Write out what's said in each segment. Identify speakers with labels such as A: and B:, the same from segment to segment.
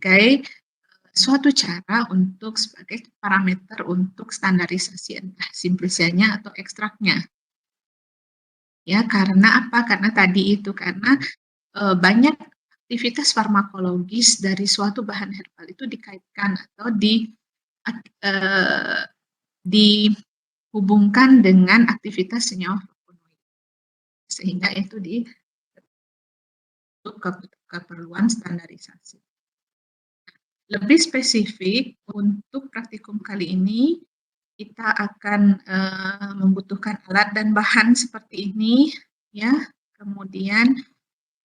A: sebagai suatu cara untuk sebagai parameter untuk standarisasi entah simplisianya atau ekstraknya. Ya, karena apa? Karena tadi itu, karena banyak aktivitas farmakologis dari suatu bahan herbal itu dikaitkan atau dihubungkan dengan aktivitas senyawa flavonoid, sehingga itu untuk keperluan standarisasi. Lebih spesifik untuk praktikum kali ini, kita akan membutuhkan alat dan bahan seperti ini, ya. Kemudian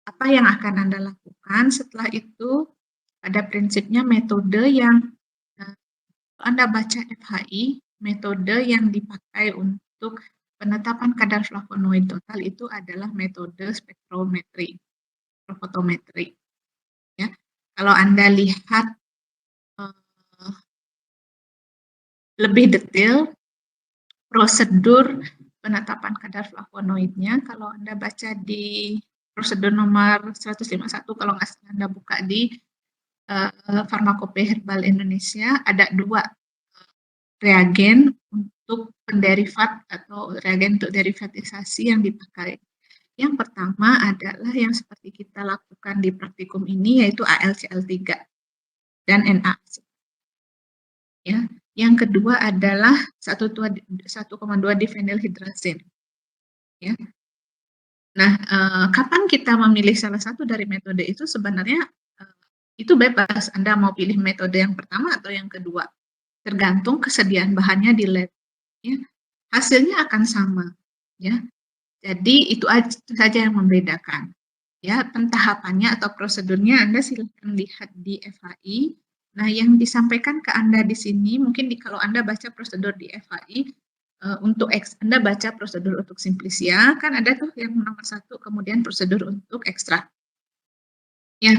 A: apa yang akan Anda lakukan setelah itu, pada prinsipnya metode yang Anda baca FHI, metode yang dipakai untuk penetapan kadar flavonoid total itu adalah metode spektrometri, fotometri. Ya, kalau Anda lihat lebih detail prosedur penetapan kadar flavonoidnya, kalau Anda baca di prosedur nomor 151, kalau nggak salah Anda buka di Farmakopeia Herbal Indonesia, ada 2 reagen untuk penderivat atau reagen untuk derivatisasi yang dipakai. Yang pertama adalah yang seperti kita lakukan di praktikum ini, yaitu AlCl3 dan NaC. Ya. Yang kedua adalah 1,2 diphenylhydrazine. Ya. Nah, kapan kita memilih salah satu dari metode itu sebenarnya itu bebas. Anda mau pilih metode yang pertama atau yang kedua, tergantung kesediaan bahannya di lab. Ya. Hasilnya akan sama. Ya. Jadi itu saja yang membedakan. Ya, pentahapannya atau prosedurnya Anda silakan lihat di FHI. Nah, yang disampaikan ke Anda di sini, mungkin kalau Anda baca prosedur di FHI, untuk Anda baca prosedur untuk simplisia, kan ada tuh yang nomor 1, kemudian prosedur untuk ekstrak. Ya,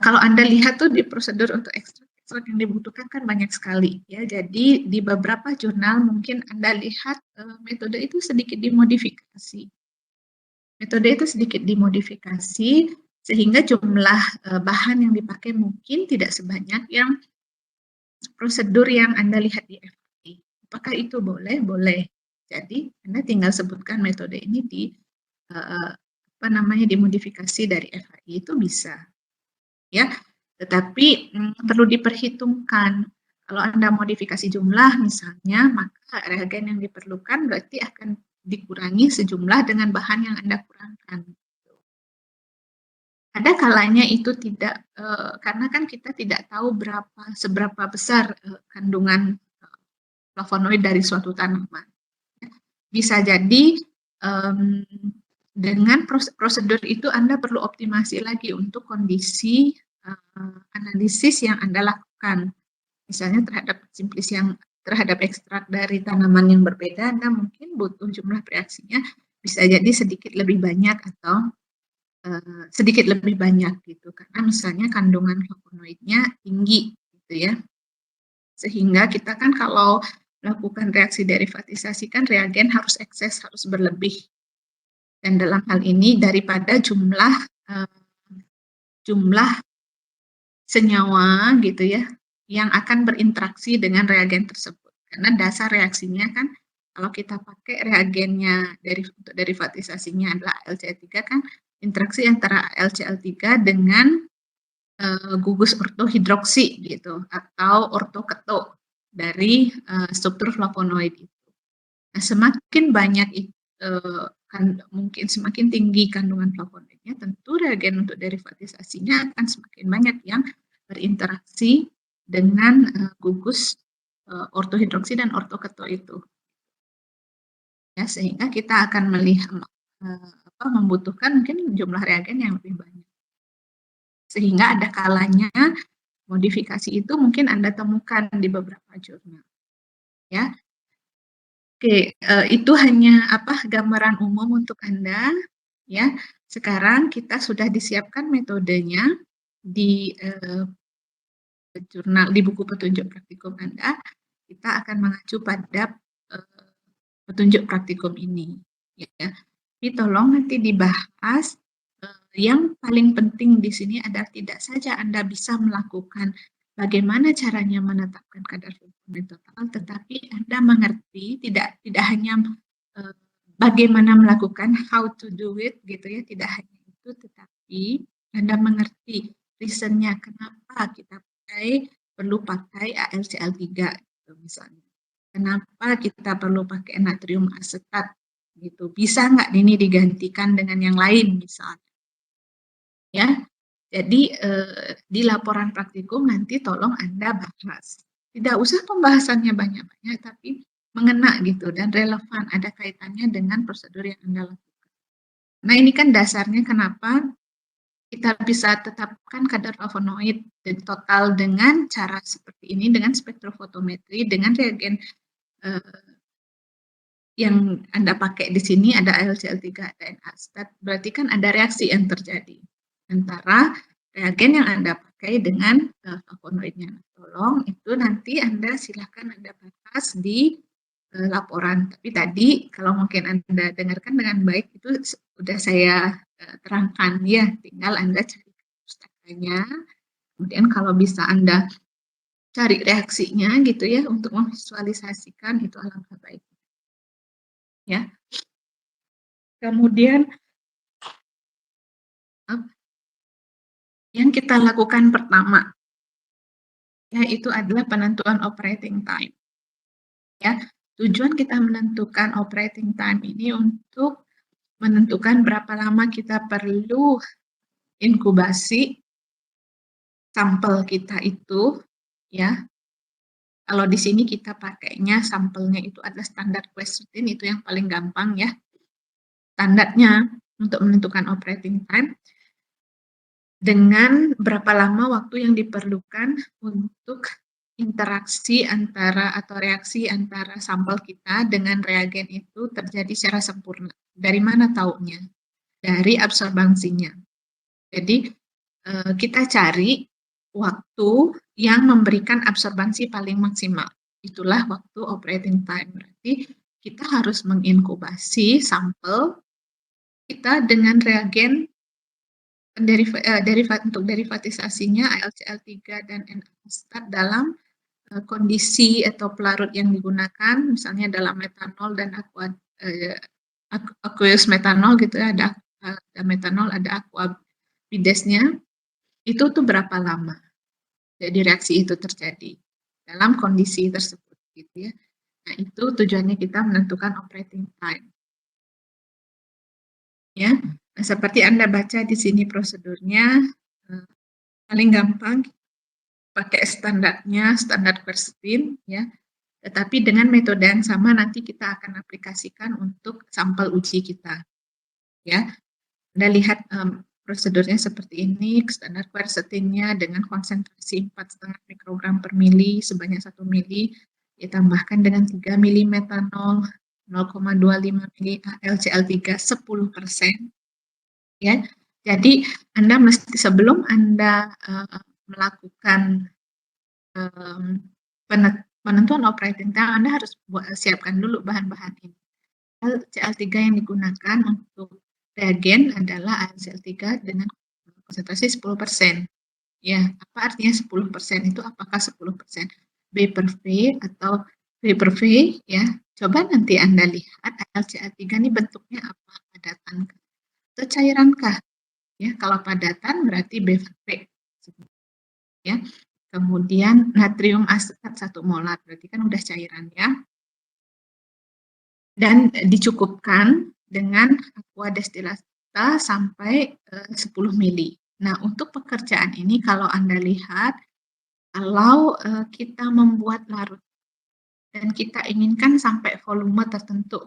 A: kalau Anda lihat tuh di prosedur untuk ekstrak yang dibutuhkan kan banyak sekali. Ya, jadi di beberapa jurnal mungkin Anda lihat metode itu sedikit dimodifikasi. Metode itu sedikit dimodifikasi sehingga jumlah bahan yang dipakai mungkin tidak sebanyak yang prosedur yang Anda lihat di FHI. Apakah itu boleh? Boleh. Jadi Anda tinggal sebutkan metode ini dimodifikasi dari FHI itu bisa. Ya. Tetapi perlu diperhitungkan. Kalau Anda modifikasi jumlah misalnya, maka reagen yang diperlukan berarti akan dikurangi sejumlah dengan bahan yang Anda kurangkan. Ada kalanya itu tidak, karena kan kita tidak tahu seberapa besar kandungan flavonoid dari suatu tanaman. Bisa jadi dengan prosedur itu Anda perlu optimasi lagi untuk kondisi analisis yang Anda lakukan. Misalnya terhadap ekstrak dari tanaman yang berbeda, Anda mungkin butuh jumlah reaksinya bisa jadi sedikit lebih banyak atau sedikit lebih banyak gitu, karena misalnya kandungan flavonoidnya tinggi gitu ya, sehingga kita kan kalau melakukan reaksi derivatisasi kan reagen harus ekses, harus berlebih, dan dalam hal ini daripada jumlah senyawa gitu ya yang akan berinteraksi dengan reagen tersebut, karena dasar reaksinya kan kalau kita pakai reagennya untuk derivatisasinya adalah AlCl3 kan interaksi antara AlCl3 dengan gugus ortohidroksi gitu atau ortoketo dari struktur flavonoid itu. Nah, semakin banyak mungkin semakin tinggi kandungan flavonoidnya, tentu reagen untuk derivatisasinya akan semakin banyak yang berinteraksi dengan gugus ortohidroksi dan ortoketo itu. Ya, sehingga kita akan melihat membutuhkan mungkin jumlah reagen yang lebih banyak. Sehingga ada kalanya modifikasi itu mungkin Anda temukan di beberapa jurnal. Ya. Oke, itu hanya gambaran umum untuk Anda. Ya. Sekarang kita sudah disiapkan metodenya di jurnal, di buku petunjuk praktikum Anda. Kita akan mengacu pada petunjuk praktikum ini. Ya. Tapi tolong nanti dibahas Yang paling penting di sini adalah tidak saja Anda bisa melakukan bagaimana caranya menetapkan kadar filtrumin total, tetapi Anda mengerti tidak hanya bagaimana melakukan, how to do it gitu ya, tidak hanya itu, tetapi Anda mengerti reasonnya kenapa kita perlu pakai AlCl3 gitu misalnya. Kenapa kita perlu pakai natrium asetat gitu. Bisa nggak ini digantikan dengan yang lain misalnya. Ya, jadi di laporan praktikum nanti tolong Anda bahas. Tidak usah pembahasannya banyak-banyak, tapi mengena gitu dan relevan, ada kaitannya dengan prosedur yang Anda lakukan. Nah, ini kan dasarnya kenapa kita bisa tetapkan kadar flavonoid total dengan cara seperti ini, dengan spektrofotometri, dengan reagen yang Anda pakai di sini ada AlCl3 dan acetat, berarti kan ada reaksi yang terjadi antara reagen yang Anda pakai dengan flavonoidnya. Tolong itu nanti Anda silakan Anda bahas di laporan. Tapi tadi kalau mungkin Anda dengarkan dengan baik itu sudah saya terangkan ya, tinggal Anda cari pustakanya. Kemudian kalau bisa Anda cari reaksinya gitu ya untuk memvisualisasikan itu alangkah baik. Ya. Kemudian yang kita lakukan pertama yaitu adalah penentuan operating time. Ya, tujuan kita menentukan operating time ini untuk menentukan berapa lama kita perlu inkubasi sampel kita itu, ya. Kalau di sini kita pakainya sampelnya itu adalah standar Quest itu yang paling gampang ya. Standarnya untuk menentukan operating time dengan berapa lama waktu yang diperlukan untuk interaksi antara atau reaksi antara sampel kita dengan reagen itu terjadi secara sempurna. Dari mana taunya? Dari absorbansinya. Jadi kita cari waktu yang memberikan absorbansi paling maksimal. Itulah waktu operating time. Berarti kita harus menginkubasi sampel kita dengan reagen untuk derivatisasinya AlCl3 dan N-acetat dalam kondisi atau pelarut yang digunakan, misalnya dalam metanol dan aqueous metanol gitu ya, ada metanol, ada aquabidesnya, itu tuh berapa lama jadi reaksi itu terjadi dalam kondisi tersebut gitu ya. Nah, itu tujuannya kita menentukan operating time. Ya, nah, seperti Anda baca di sini prosedurnya, paling gampang pakai standarnya, standar quercetin ya. Tetapi dengan metode yang sama nanti kita akan aplikasikan untuk sampel uji kita. Ya, Anda lihat prosedurnya seperti ini, standar quercetinnya dengan konsentrasi 4,5 mikrogram per mili sebanyak 1 mili, ditambahkan dengan 3 mili metanol, 0,25 mili AlCl3 10%. Ya, jadi Anda mesti sebelum Anda melakukan penentuan operating time, Anda harus siapkan dulu bahan-bahan ini. AlCl3 yang digunakan untuk reagen adalah AlCl3 dengan konsentrasi 10%. Ya, apa artinya 10%? Itu apakah 10% B per V atau V per V? Ya, coba nanti Anda lihat AlCl3 ini bentuknya apa? Padatan atau cairankah? Ya, kalau padatan berarti B per V. Ya. Kemudian natrium asetat 1 molar, berarti kan udah cairan ya. Dan dicukupkan dengan aqua destilata sampai 10 mili. Nah, untuk pekerjaan ini kalau Anda lihat, kalau kita membuat larut dan kita inginkan sampai volume tertentu,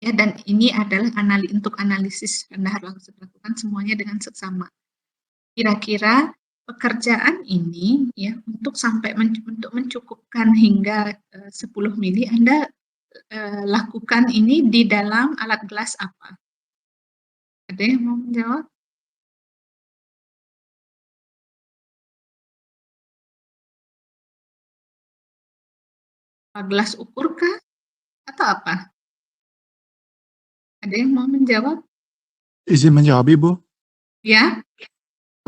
A: ya, dan ini adalah untuk analisis Anda harus langsung lakukan semuanya dengan seksama. Kira-kira pekerjaan ini ya untuk sampai untuk mencukupkan hingga 10 mili Anda lakukan ini di dalam alat gelas apa? Ada yang mau menjawab? Apa gelas ukur kah? Atau apa? Ada yang mau menjawab?
B: Izin menjawab, Ibu.
A: Ya,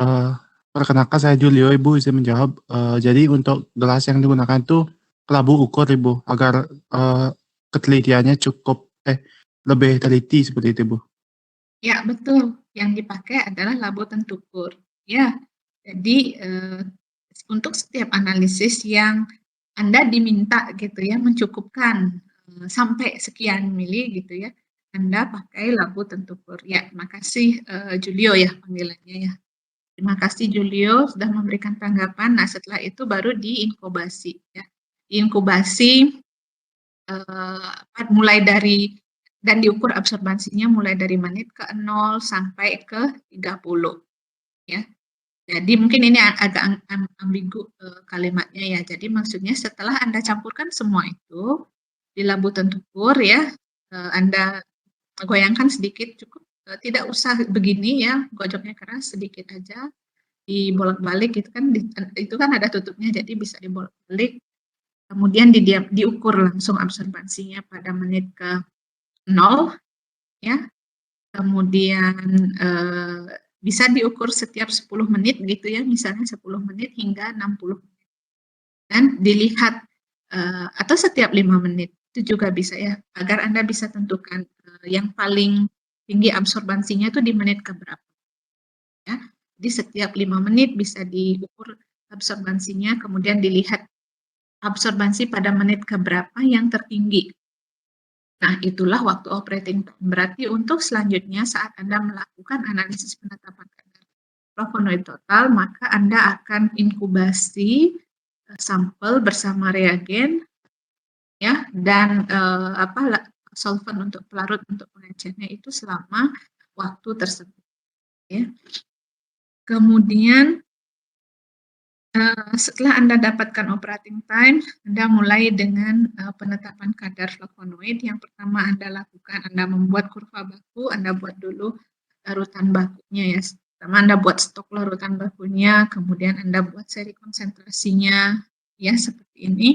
B: Eh, Perkenalkan saya Julio, Ibu. Izin menjawab. Jadi untuk gelas yang digunakan itu kelabu ukur, Ibu, agar ketelitiannya cukup lebih teliti seperti itu, Ibu.
A: ya betul. Yang dipakai adalah labu tentukur. Ya, jadi untuk setiap analisis yang Anda diminta gitu ya mencukupkan sampai sekian mili gitu ya, Anda pakai labu tentukur. Ya, makasih Julio ya panggilannya ya. Terima kasih Julio sudah memberikan tanggapan. Nah, setelah itu baru diinkubasi ya. Diinkubasi mulai dari dan diukur absorbansinya mulai dari menit ke 0 sampai ke 30 ya. Jadi mungkin ini agak ambigu kalimatnya ya. Jadi maksudnya setelah Anda campurkan semua itu di labu tentukur ya, Anda goyangkan sedikit cukup, tidak usah begini ya, gojoknya keras sedikit aja, dibolak-balik itu kan itu kan ada tutupnya jadi bisa dibolak-balik. Kemudian diukur langsung absorbansinya pada menit ke 0 ya. Kemudian bisa diukur setiap 10 menit gitu ya, misalnya 10 menit hingga 60 menit. Dan dilihat atau setiap 5 menit itu juga bisa ya, agar Anda bisa tentukan yang paling tinggi absorbansinya itu di menit keberapa ya. Jadi setiap 5 menit bisa diukur absorbansinya, kemudian dilihat absorbansi pada menit keberapa yang tertinggi. Nah, itulah waktu operating time. Berarti untuk selanjutnya saat Anda melakukan analisis penetapan kadar flavonoid total, maka Anda akan inkubasi sampel bersama reagen ya dan solvent untuk pelarut untuk pengajiannya itu selama waktu tersebut ya. Kemudian setelah Anda dapatkan operating time, Anda mulai dengan penetapan kadar flavonoid. Yang pertama Anda lakukan, Anda membuat kurva baku, Anda buat dulu larutan bakunya ya. Pertama Anda buat stok larutan bakunya, kemudian Anda buat seri konsentrasinya, ya seperti ini.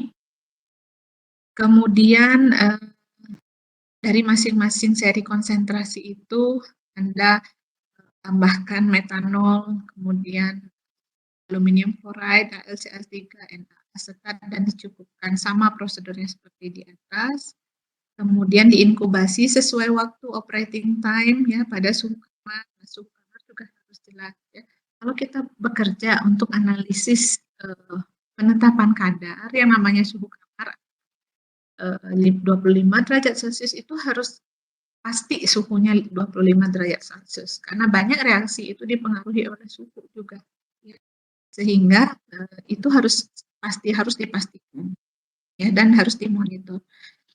A: Kemudian dari masing-masing seri konsentrasi itu Anda tambahkan metanol, kemudian aluminium fluoride, AlCl3, Na asetat dan dicukupkan sama prosedurnya seperti di atas. Kemudian diinkubasi sesuai waktu operating time ya pada suhu kamar. Suhu kamar juga harus jelas ya. Kalau kita bekerja untuk analisis penetapan kadar yang namanya suhu kamar 25 derajat Celcius itu harus pasti suhunya 25 derajat Celcius karena banyak reaksi itu dipengaruhi oleh suhu juga. Ya. Sehingga itu harus dipastikan ya dan harus dimonitor.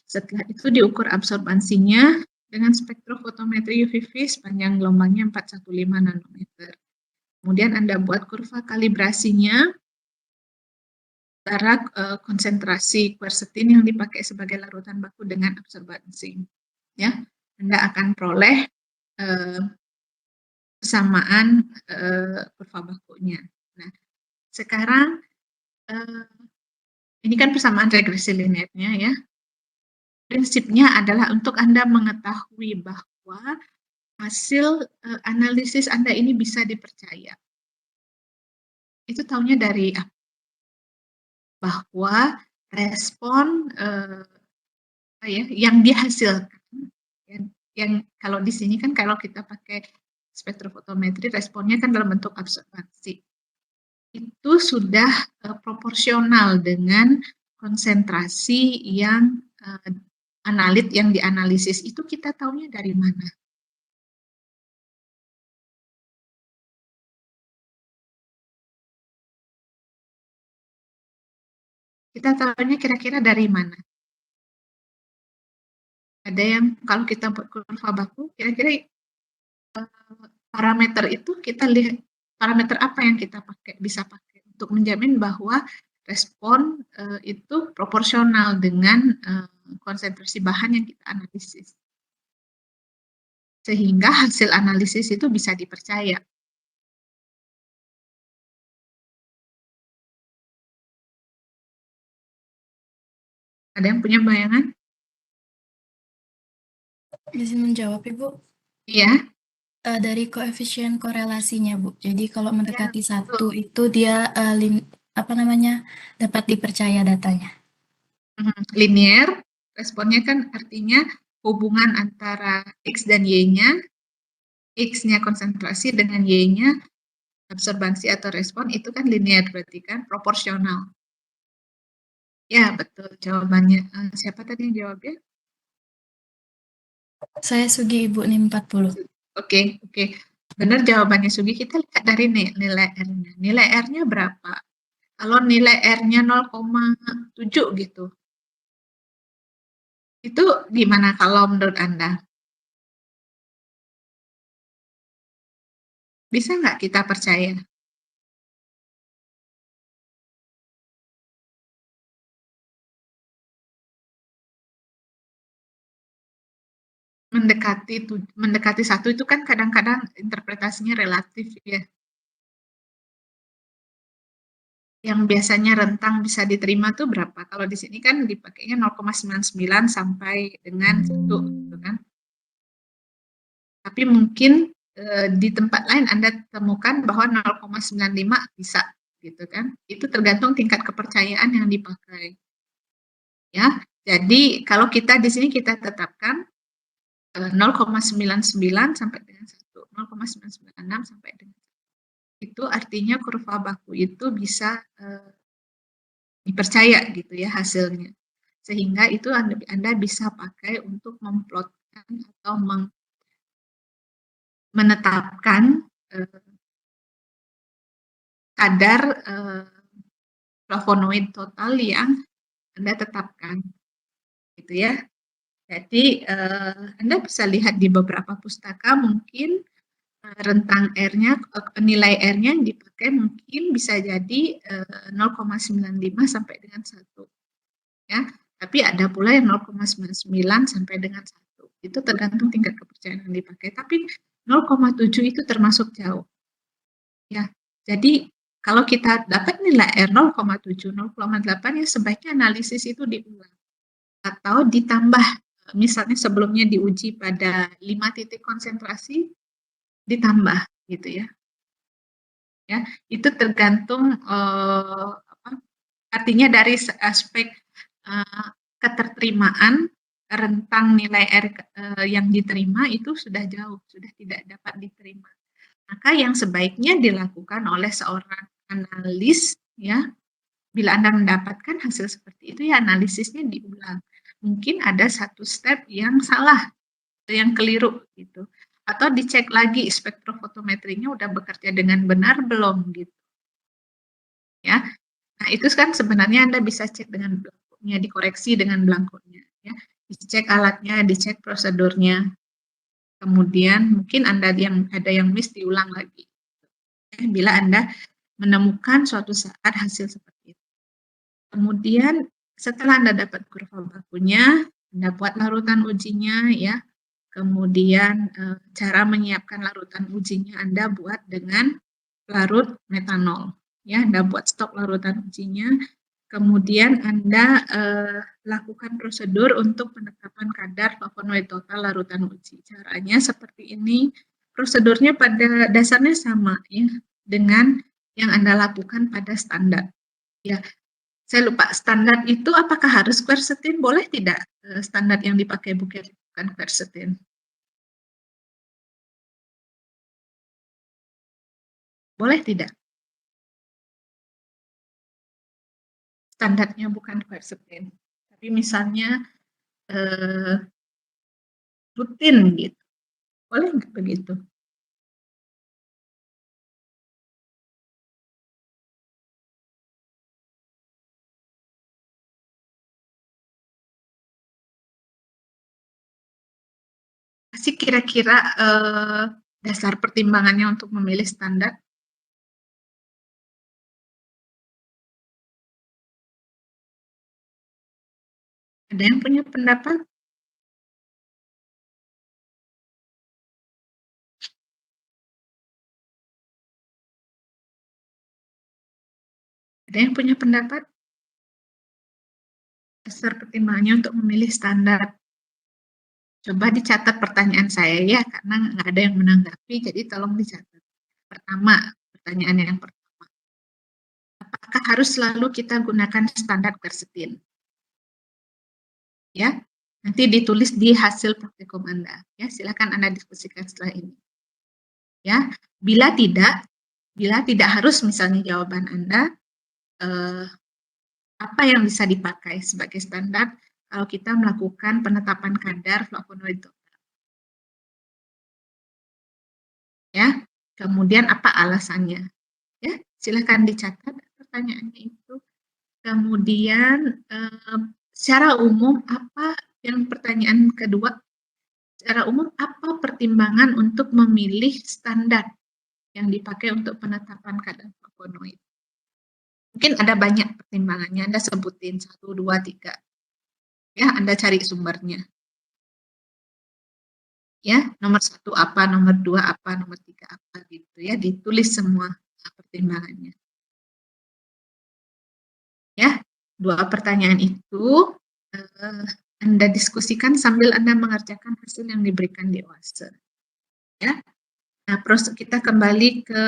A: Setelah itu diukur absorbansinya dengan spektrofotometri UVV sepanjang gelombangnya 415 nanometer. Kemudian Anda buat kurva kalibrasinya antara konsentrasi quercetin yang dipakai sebagai larutan baku dengan absorbansi. Ya, Anda akan peroleh persamaan kurva bakunya. Nah, sekarang ini kan persamaan regresi linearnya ya. Prinsipnya adalah untuk Anda mengetahui bahwa hasil analisis Anda ini bisa dipercaya. Itu taunya dari apa? Bahwa respon yang dihasilkan, yang kalau di sini kan kalau kita pakai spektrofotometri responnya kan dalam bentuk absorbansi. Itu sudah proporsional dengan konsentrasi yang analit yang dianalisis. Itu kita tahunya dari mana? Kita tahunya kira-kira dari mana? Ada yang kalau kita buat kurva baku, kira-kira parameter itu kita lihat parameter apa yang kita bisa pakai untuk menjamin bahwa respon itu proporsional dengan konsentrasi bahan yang kita analisis. Sehingga hasil analisis itu bisa dipercaya. Ada yang punya bayangan?
C: Izin menjawab, Ibu.
A: Iya.
C: Dari koefisien korelasinya, Bu. Jadi kalau mendekati
A: Ya,
C: satu
A: betul.
C: itu dia apa namanya, dapat dipercaya datanya.
A: Linear, responnya kan artinya hubungan antara X dan Y-nya, X-nya konsentrasi dengan Y-nya absorbansi atau respon itu kan linear, berarti kan proporsional. Ya, betul jawabannya. Siapa tadi yang jawabnya?
C: Saya Sugi, Ibu, nih 40.
A: Oke, oke. Benar jawabannya Sugi. Kita lihat dari nilai R-nya. Nilai R-nya berapa? Kalau nilai R-nya 0,7 gitu. Itu gimana kalau menurut Anda? Bisa nggak kita percaya? Mendekati satu itu kan kadang-kadang interpretasinya relatif ya. Yang biasanya rentang bisa diterima tuh berapa? Kalau di sini kan dipakainya 0,99 sampai dengan 1 gitu kan. Tapi mungkin di tempat lain Anda temukan bahwa 0,95 bisa gitu kan. Itu tergantung tingkat kepercayaan yang dipakai. Ya. Jadi kalau kita di sini kita tetapkan 0,99 sampai dengan 1, 0,996 sampai dengan 1. Itu artinya kurva baku itu bisa dipercaya gitu ya hasilnya. Sehingga itu Anda bisa pakai untuk memplotkan atau menetapkan kadar flavonoid total yang Anda tetapkan gitu ya. Jadi Anda bisa lihat di beberapa pustaka mungkin rentang R-nya, nilai R-nya yang dipakai mungkin bisa jadi 0,95 sampai dengan 1. Ya. Tapi ada pula yang 0,99 sampai dengan 1. Itu tergantung tingkat kepercayaan yang dipakai. Tapi 0,7 itu termasuk jauh. Ya. Jadi kalau kita dapat nilai R 0,7, 0,8 ya sebaiknya analisis itu diulang atau ditambah. Misalnya sebelumnya diuji pada 5 titik konsentrasi, ditambah gitu ya. Ya, itu tergantung artinya dari aspek keterterimaan rentang nilai R yang diterima itu sudah jauh, sudah tidak dapat diterima. Maka yang sebaiknya dilakukan oleh seorang analis ya, bila Anda mendapatkan hasil seperti itu ya analisisnya diulang. Mungkin ada satu step yang salah, yang keliru gitu. Atau dicek lagi spektrofotometrinya udah bekerja dengan benar belum gitu. Ya. Nah, itu kan sebenarnya Anda bisa cek dengan belangkonya, dikoreksi dengan belangkonya ya. Dicek alatnya, dicek prosedurnya. Kemudian mungkin Anda ada yang miss diulang lagi. Bila Anda menemukan suatu saat hasil seperti itu. Kemudian setelah Anda dapat kurva bakunya, Anda buat larutan ujinya ya. Kemudian cara menyiapkan larutan ujinya Anda buat dengan larut metanol. Ya, Anda buat stok larutan ujinya. Kemudian Anda lakukan prosedur untuk penetapan kadar flavonoid total larutan uji. Caranya seperti ini. Prosedurnya pada dasarnya sama ya dengan yang Anda lakukan pada standar. Ya, saya lupa standar itu apakah harus quercetin? Boleh tidak standar yang dipakai bukan quercetin? Boleh tidak? Standarnya bukan quercetin. Tapi misalnya rutin gitu. Boleh nggak begitu? Sih kira-kira dasar pertimbangannya untuk memilih standar? Ada yang punya pendapat? Ada yang punya pendapat? Dasar pertimbangannya untuk memilih standar. Coba dicatat pertanyaan saya ya, karena nggak ada yang menanggapi, jadi tolong dicatat. Pertama, pertanyaan yang pertama, apakah harus selalu kita gunakan standar quercetin? Ya, nanti ditulis di hasil praktikum Anda. Ya, silakan Anda diskusikan setelah ini. Ya, bila tidak harus misalnya jawaban Anda, apa yang bisa dipakai sebagai standar kalau kita melakukan penetapan kadar flavonoid total? Ya, kemudian apa alasannya? Ya, silakan dicatat pertanyaannya itu. Kemudian secara umum apa yang pertanyaan kedua? Secara umum apa pertimbangan untuk memilih standar yang dipakai untuk penetapan kadar flavonoid? Mungkin ada banyak pertimbangannya, Anda sebutin 1, 2, 3. Ya, Anda cari sumbernya. Ya, nomor 1 apa, nomor 2 apa, nomor 3 apa gitu ya, ditulis semua pertimbangannya. Ya, 2 pertanyaan itu Anda diskusikan sambil Anda mengerjakan hasil yang diberikan di OASE. Ya. Nah, kita kembali ke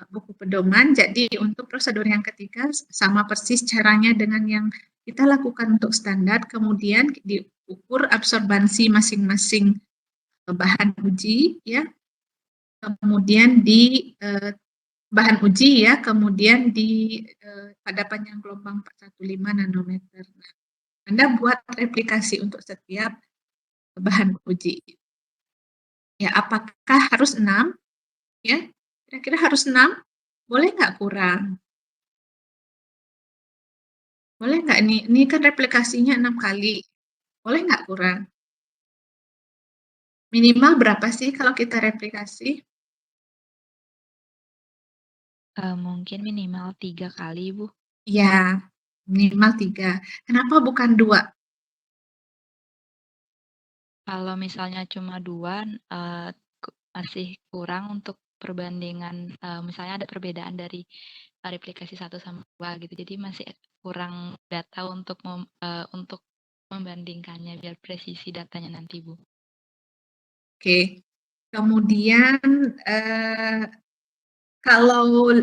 A: buku pedoman. Jadi untuk prosedur yang ketiga sama persis caranya dengan yang kita lakukan untuk standar, kemudian diukur absorbansi masing-masing bahan uji, ya. Kemudian di bahan uji ya, kemudian di pada panjang gelombang 415 nanometer. Nah, Anda buat replikasi untuk setiap bahan uji. Ya, apakah harus 6? Ya, kira-kira harus 6? Boleh nggak kurang? Boleh nggak ini kan replikasinya 6 kali. Boleh nggak kurang? Minimal berapa sih kalau kita replikasi?
D: Mungkin minimal 3 kali, Bu.
A: Ya, minimal 3. Kenapa bukan 2?
D: Kalau misalnya cuma 2, masih kurang untuk perbandingan, misalnya ada perbedaan dari replikasi 1 sama 2 gitu. Jadi masih kurang data untuk membandingkannya biar presisi datanya nanti, Bu.
A: Oke. Kemudian kalau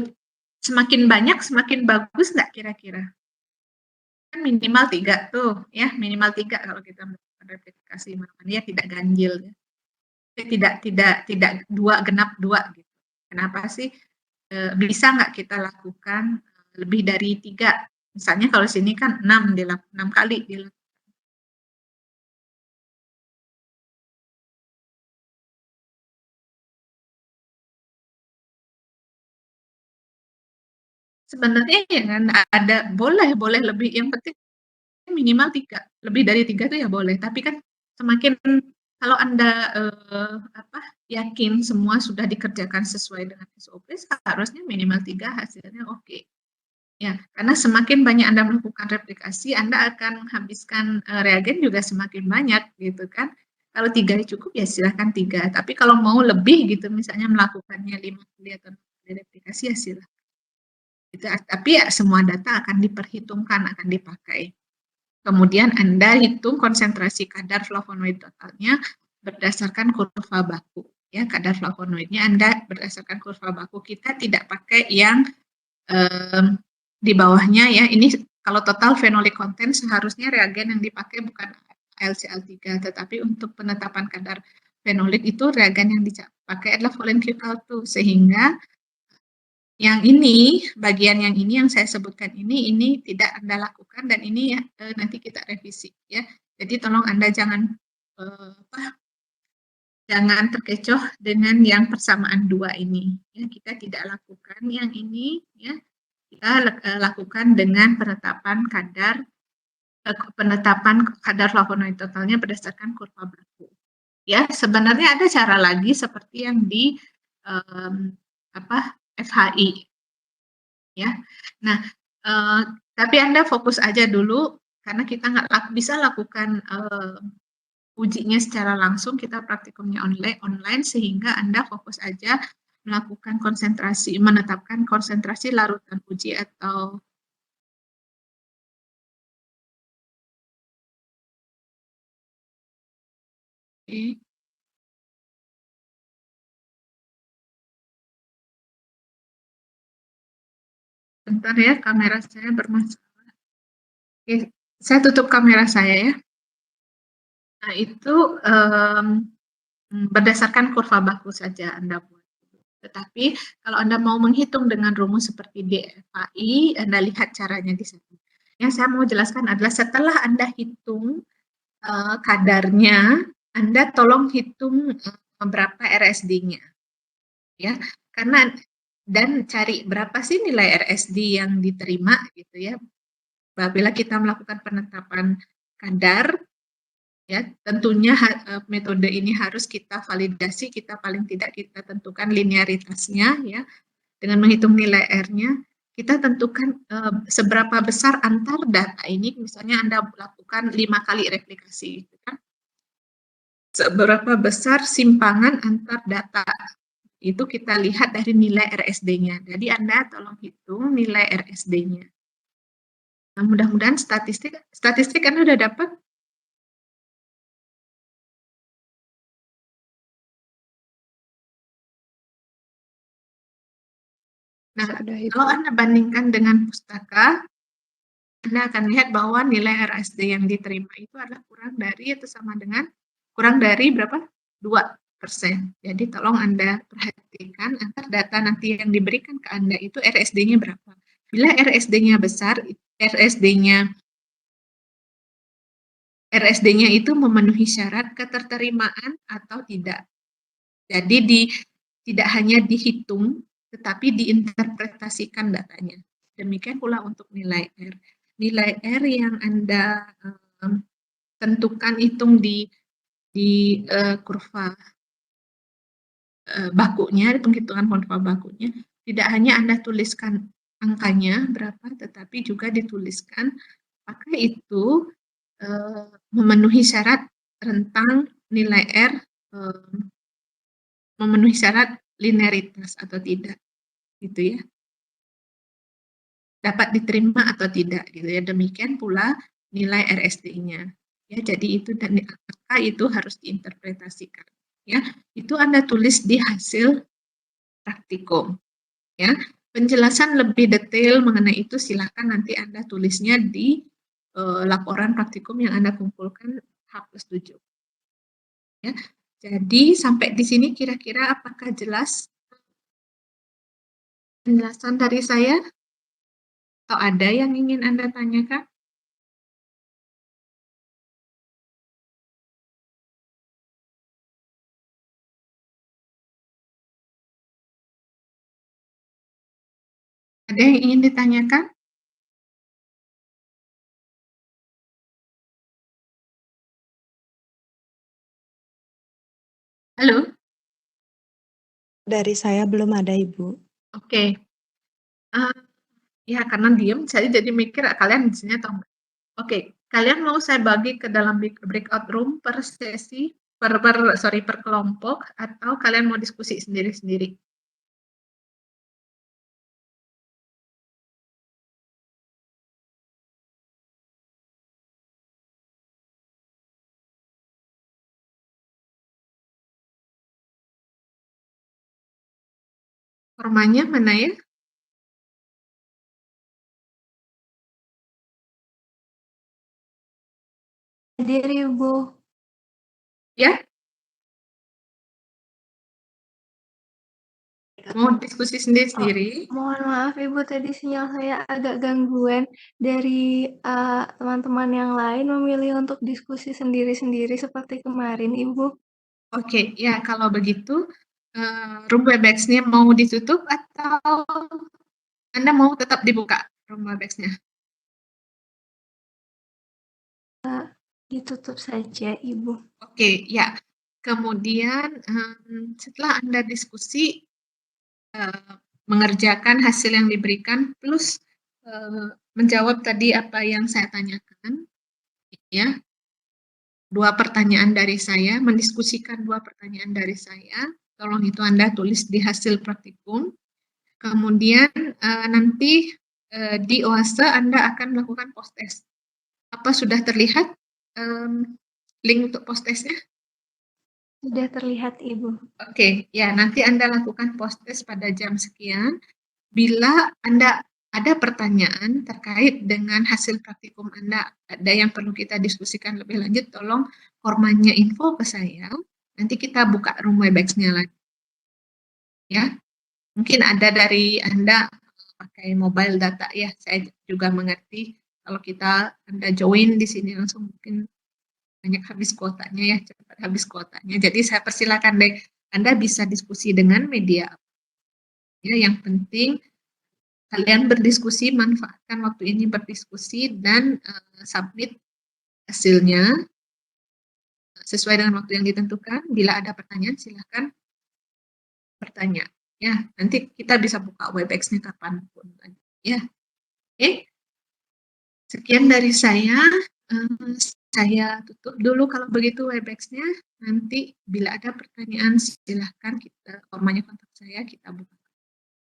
A: semakin banyak semakin bagus nggak kira-kira? Kan minimal 3 tuh, ya minimal 3 kalau kita melakukan replikasi dia tidak ganjil, ya. Tidak 2 genap 2 gitu. Kenapa sih bisa nggak kita lakukan lebih dari 3? Misalnya kalau sini kan 6 kali dilakukan. Sebenarnya jangan ada boleh lebih, yang penting minimal 3, lebih dari 3 itu ya boleh, tapi kan semakin kalau Anda yakin semua sudah dikerjakan sesuai dengan SOP, seharusnya minimal 3 hasilnya oke. Ya, karena semakin banyak Anda melakukan replikasi, Anda akan menghabiskan reagen juga semakin banyak gitu kan. Kalau 3 cukup ya silahkan 3, tapi kalau mau lebih gitu misalnya melakukannya 5 kali atau 6 kali replikasi ya silahkan. Gitu, tapi ya semua data akan diperhitungkan, akan dipakai. Kemudian Anda hitung konsentrasi kadar flavonoid totalnya berdasarkan kurva baku. Ya, kadar flavonoidnya Anda berdasarkan kurva baku. Kita tidak pakai yang di bawahnya ya. Ini kalau total phenolic content seharusnya reagen yang dipakai bukan LCL3, tetapi untuk penetapan kadar fenolik itu reagen yang dipakai adalah Vollenhoek-Calthu, sehingga yang ini, bagian yang ini yang saya sebutkan ini tidak Anda lakukan dan ini ya nanti kita revisi ya. Jadi tolong Anda jangan jangan terkecoh dengan yang persamaan 2 ini. Ya, kita tidak lakukan yang ini ya. Kita lakukan dengan penetapan kadar flavonoid totalnya berdasarkan kurva baku. Ya, sebenarnya ada cara lagi seperti yang di FHI. Ya, nah tapi Anda fokus aja dulu karena kita nggak bisa lakukan ujinya secara langsung, kita praktikumnya online sehingga Anda fokus aja melakukan konsentrasi, menetapkan konsentrasi larutan uji atau Oke. Bentar ya, kamera saya bermasalah. Oke, saya tutup kamera saya ya. Nah, itu berdasarkan kurva baku saja Anda buat. Tetapi kalau Anda mau menghitung dengan rumus seperti DFAI, Anda lihat caranya di sini. Yang saya mau jelaskan adalah setelah Anda hitung kadarnya, Anda tolong hitung berapa RSD-nya. Ya, karena dan cari berapa sih nilai RSD yang diterima gitu ya. Apabila kita melakukan penetapan kadar, ya tentunya metode ini harus kita validasi, kita paling tidak kita tentukan linearitasnya ya dengan menghitung nilai R-nya. Kita tentukan seberapa besar antar data ini, misalnya Anda lakukan 5 kali replikasi gitu kan. Seberapa besar simpangan antar data itu kita lihat dari nilai RSD-nya. Jadi Anda tolong hitung nilai RSD-nya. Nah, mudah-mudahan statistik Anda udah dapat. Nah, kalau Anda bandingkan dengan pustaka, Anda akan lihat bahwa nilai RSD yang diterima itu adalah kurang dari atau sama dengan kurang dari berapa? 2%. Jadi tolong Anda perhatikan antar data nanti yang diberikan ke Anda itu RSD-nya berapa. Bila RSD-nya besar, RSD-nya itu memenuhi syarat keterterimaan atau tidak. Jadi tidak hanya dihitung, tetapi diinterpretasikan datanya. Demikian pula untuk nilai R. Nilai R yang Anda tentukan, hitung di kurva bakunya, di penghitungan kurva bakunya, tidak hanya Anda tuliskan angkanya berapa, tetapi juga dituliskan apakah itu memenuhi syarat rentang nilai R memenuhi syarat linearitas atau tidak, gitu ya. Dapat diterima atau tidak, gitu ya. Demikian pula nilai RSD-nya. Ya, jadi itu dan angka itu harus diinterpretasikan. Ya, itu Anda tulis di hasil praktikum. Ya, penjelasan lebih detail mengenai itu silakan nanti Anda tulisnya di laporan praktikum yang Anda kumpulkan H+7. Ya, jadi sampai di sini kira-kira apakah jelas penjelasan dari saya? Atau ada yang ingin Anda tanyakan? Ada yang ingin ditanyakan? Halo?
E: Dari saya belum ada, Ibu.
A: Oke. Ya, karena diem, saya jadi mikir kalian di sini atau enggak. Oke, kalian mau saya bagi ke dalam breakout room per sesi, per kelompok, atau kalian mau diskusi sendiri-sendiri? Formanya mana ya?
F: Hadir, Ibu.
A: Ya? Mau diskusi sendiri-sendiri?
F: Mohon maaf, Ibu, tadi sinyal saya agak gangguan. Dari teman-teman yang lain memilih untuk diskusi sendiri-sendiri seperti kemarin, Ibu.
A: Oke, ya kalau begitu, room Webex-nya mau ditutup atau Anda mau tetap dibuka room Webex-nya?
F: Ditutup saja, Ibu.
A: Oke, ya. Kemudian setelah Anda diskusi, mengerjakan hasil yang diberikan, plus menjawab tadi apa yang saya tanyakan, ya. 2 pertanyaan dari saya, mendiskusikan 2 pertanyaan dari saya, tolong itu Anda tulis di hasil praktikum. Kemudian nanti di OASE Anda akan melakukan post test. Apa sudah terlihat link untuk post testnya?
F: Sudah terlihat Ibu.
A: Oke, ya nanti Anda lakukan post test pada jam sekian. Bila Anda ada pertanyaan terkait dengan hasil praktikum Anda, ada yang perlu kita diskusikan lebih lanjut, tolong formatnya info ke saya. Nanti kita buka room Webex-nya lagi. Ya, mungkin ada dari Anda pakai mobile data ya, saya juga mengerti kalau Anda join di sini langsung mungkin banyak habis kuotanya ya, cepat habis kuotanya. Jadi saya persilakan deh, Anda bisa diskusi dengan media. Ya, yang penting kalian berdiskusi, manfaatkan waktu ini berdiskusi dan submit hasilnya sesuai dengan waktu yang ditentukan. Bila ada pertanyaan silahkan bertanya. Ya, nanti kita bisa buka Webex-nya kapanpun. Ya, oke. Sekian dari saya. Saya tutup dulu kalau begitu Webex-nya. Nanti bila ada pertanyaan silahkan formatnya kontak saya, kita buka.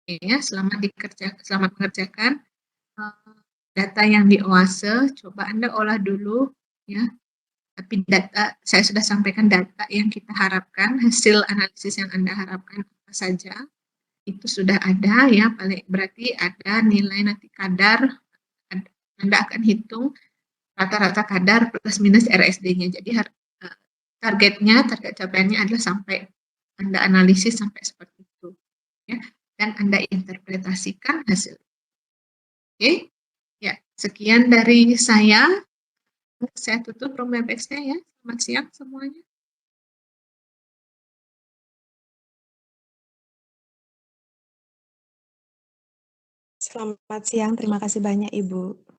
A: Oke ya, selamat mengerjakan data yang di OASE. Coba Anda olah dulu ya. Tapi data saya sudah sampaikan data yang kita harapkan, hasil analisis yang Anda harapkan apa saja. Itu sudah ada ya, berarti ada nilai nanti kadar, Anda akan hitung rata-rata kadar plus minus RSD-nya. Jadi target capaiannya adalah sampai Anda analisis sampai seperti itu. Ya, dan Anda interpretasikan hasil. Oke, ya sekian dari saya. Saya tutup room Webex-nya ya. Selamat siang semuanya.
E: Selamat siang, terima kasih banyak Ibu.